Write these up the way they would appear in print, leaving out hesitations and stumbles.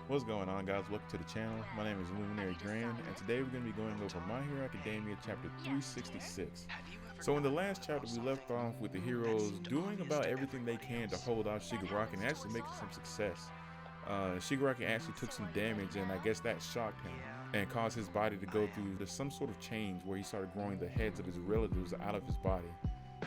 What's going on, guys? Welcome to the channel. My name is Luminary Grand, and today we're going to be going over My Hero Academia chapter 366. So in the last chapter, we left off with the heroes doing about everything they can to hold off Shigaraki and actually making some success. Shigaraki actually took some damage, and I guess that shocked him and caused his body to go through some sort of change where he started growing the heads of his relatives out of his body.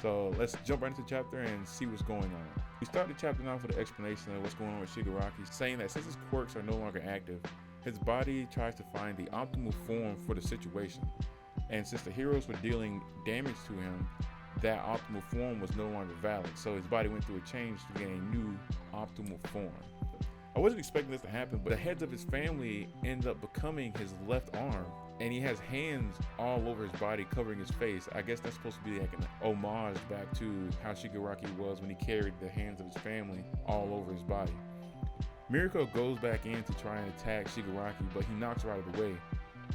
So let's jump right into the chapter and see what's going on. We start the chapter off with an explanation of what's going on with Shigaraki, saying that since his quirks are no longer active, his body tries to find the optimal form for the situation. And since the heroes were dealing damage to him, that optimal form was no longer valid. So his body went through a change to gain a new optimal form. I wasn't expecting this to happen, but the heads of his family end up becoming his left arm, and he has hands all over his body covering his face. I guess that's supposed to be like an homage back to how Shigaraki was when he carried the hands of his family all over his body. Miriko goes back in to try and attack Shigaraki, but he knocks her out of the way.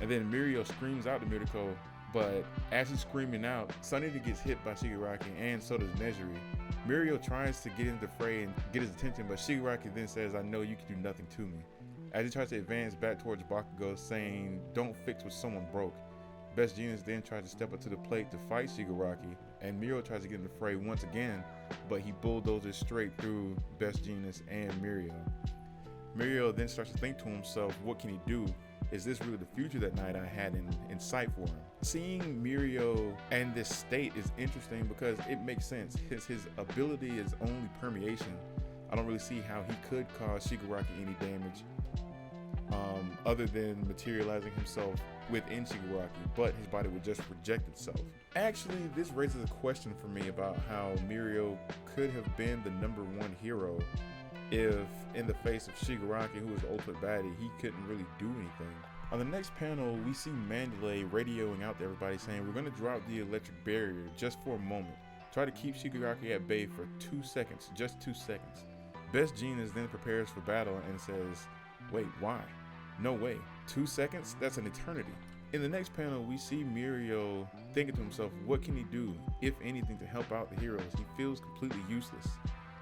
And then Mirio screams out to Miriko, but as he's screaming out, Sunita gets hit by Shigaraki, and so does Nejire. Mirio tries to get into the fray and get his attention, but Shigaraki then says, "I know you can do nothing to me." As he tries to advance back towards Bakugo, saying, "Don't fix what someone broke." Best Jeanist then tries to step up to the plate to fight Shigaraki, and Mirio tries to get in the fray once again, but he bulldozes straight through Best Jeanist and Mirio. Mirio then starts to think to himself, what can he do? Is this really the future that Night Eye had in sight for him? Seeing Mirio and this state is interesting because it makes sense. His ability is only permeation. I don't really see how he could cause Shigaraki any damage other than materializing himself within Shigaraki, but his body would just project itself. Actually, this raises a question for me about how Mirio could have been the #1 hero if in the face of Shigaraki, who was the ultimate baddie, he couldn't really do anything. On the next panel, we see Mandalay radioing out to everybody saying, "We're going to drop the electric barrier just for a moment. Try to keep Shigaraki at bay for 2 seconds, just 2 seconds." Best Jeanist then prepares for battle and says, "Wait, why? No way. 2 seconds? That's an eternity." In the next panel, we see Mirio thinking to himself, what can he do, if anything, to help out the heroes? He feels completely useless.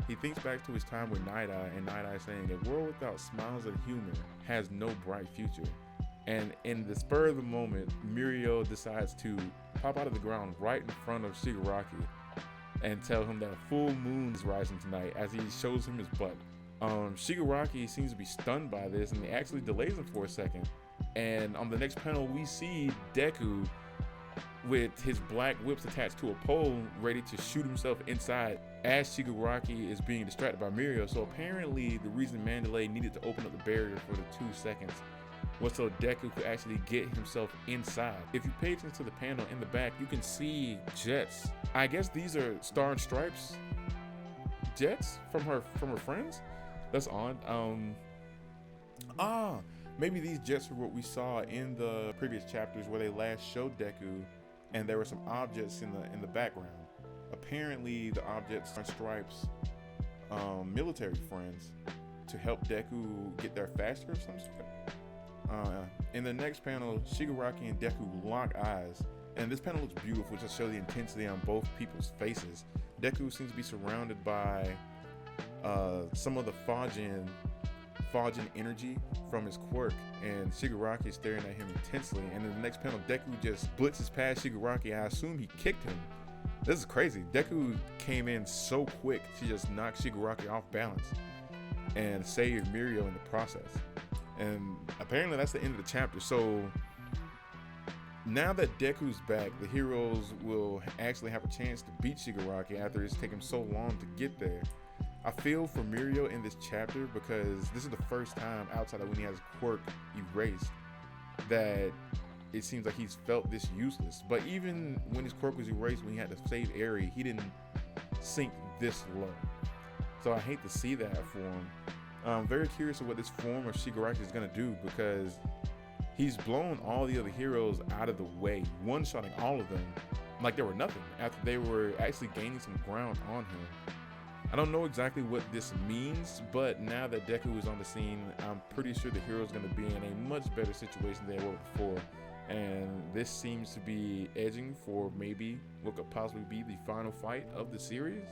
He thinks back to his time with Night Eye, and Night Eye saying, "A world without smiles and humor has no bright future." And in the spur of the moment, Mirio decides to pop out of the ground right in front of Shigaraki and tell him that a full moon is rising tonight as he shows him his butt. Shigaraki seems to be stunned by this, and he actually delays him for a second. And on the next panel, we see Deku with his black whips attached to a pole, ready to shoot himself inside as Shigaraki is being distracted by Mirio. So apparently the reason Mandalay needed to open up the barrier for the 2 seconds was so Deku could actually get himself inside. If you pay attention to the panel in the back, you can see jets. I guess these are Star and Stripes jets from her friends. That's odd. Maybe these jets are what we saw in the previous chapters where they last showed Deku, and there were some objects in the background. Apparently, the objects are Stripes' military friends to help Deku get there faster or some sort. In the next panel, Shigaraki and Deku lock eyes, and this panel looks beautiful to show the intensity on both people's faces. Deku seems to be surrounded by some of the Fajin energy from his quirk, and Shigaraki is staring at him intensely. And in the next panel, Deku just blitzes past Shigaraki. I assume he kicked him. This is crazy. Deku came in so quick to just knock Shigaraki off balance and save Mirio in the process. And apparently that's the end of the chapter. So now that Deku's back, the heroes will actually have a chance to beat Shigaraki after it's taken so long to get there. I feel for Mirio in this chapter because this is the first time outside of when he has quirk erased that it seems like he's felt this useless. But even when his quirk was erased, when he had to save Eri, he didn't sink this low. So I hate to see that for him. I'm very curious of what this form of Shigaraki is going to do because he's blown all the other heroes out of the way, one-shotting all of them like they were nothing after they were actually gaining some ground on him. I don't know exactly what this means, but now that Deku is on the scene, I'm pretty sure the hero's going to be in a much better situation than they were before. And this seems to be edging for maybe what could possibly be the final fight of the series.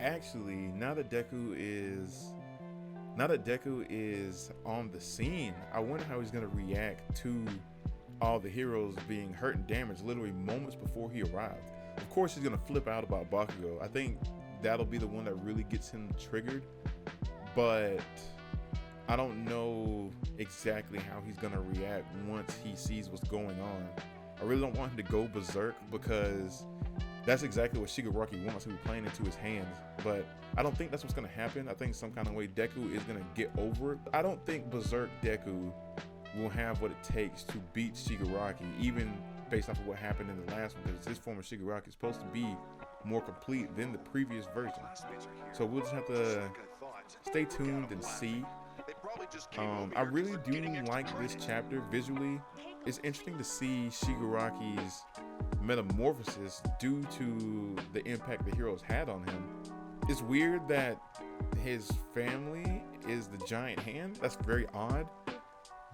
Actually, now that Deku is Now that Deku is on the scene, I wonder how he's going to react to all the heroes being hurt and damaged literally moments before he arrived. Of course, he's going to flip out about Bakugo. I think that'll be the one that really gets him triggered, but I don't know exactly how he's going to react once he sees what's going on. I really don't want him to go berserk, because that's exactly what Shigaraki wants. He was playing into his hands, but I don't think that's what's going to happen. I think some kind of way Deku is going to get over it. I don't think Berserk Deku will have what it takes to beat Shigaraki, even based off of what happened in the last one, because this form of Shigaraki is supposed to be more complete than the previous version. So we'll just have to stay tuned and see. I really do like this chapter visually. It's interesting to see Shigaraki's metamorphosis due to the impact the heroes had on him. It's weird that his family is the giant hand. That's very odd,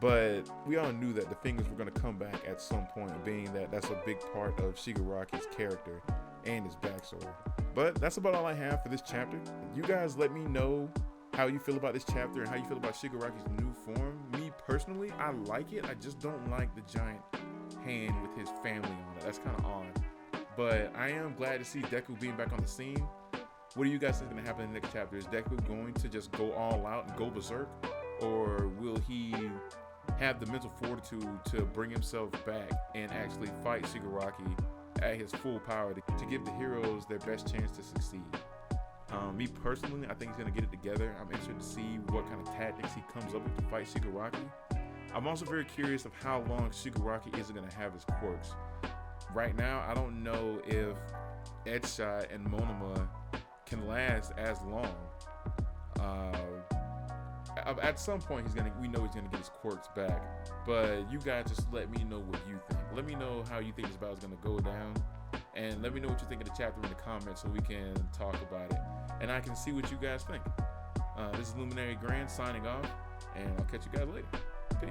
but we all knew that the fingers were going to come back at some point, being that that's a big part of Shigaraki's character and his backstory. But that's about all I have for this chapter. You guys let me know how you feel about this chapter and how you feel about Shigaraki's new form. Me personally, I like it. I just don't like the giant hand with his family on it. That's kind of odd. But I am glad to see Deku being back on the scene. What do you guys think is going to happen in the next chapter? Is Deku going to just go all out and go berserk? Or will he have the mental fortitude to bring himself back and actually fight Shigaraki at his full power to give the heroes their best chance to succeed? Me personally, I think he's going to get it together. I'm interested to see what kind of tactics he comes up with to fight Shigaraki. I'm also very curious of how long Shigaraki is going to have his quirks. Right now, I don't know if Edshot and Monoma can last as long. At some point, we know he's gonna get his quirks back. But you guys just let me know what you think. Let me know how you think this battle is gonna go down, and let me know what you think of the chapter in the comments so we can talk about it and I can see what you guys think. This is Luminary Grand signing off, and I'll catch you guys later. Peace.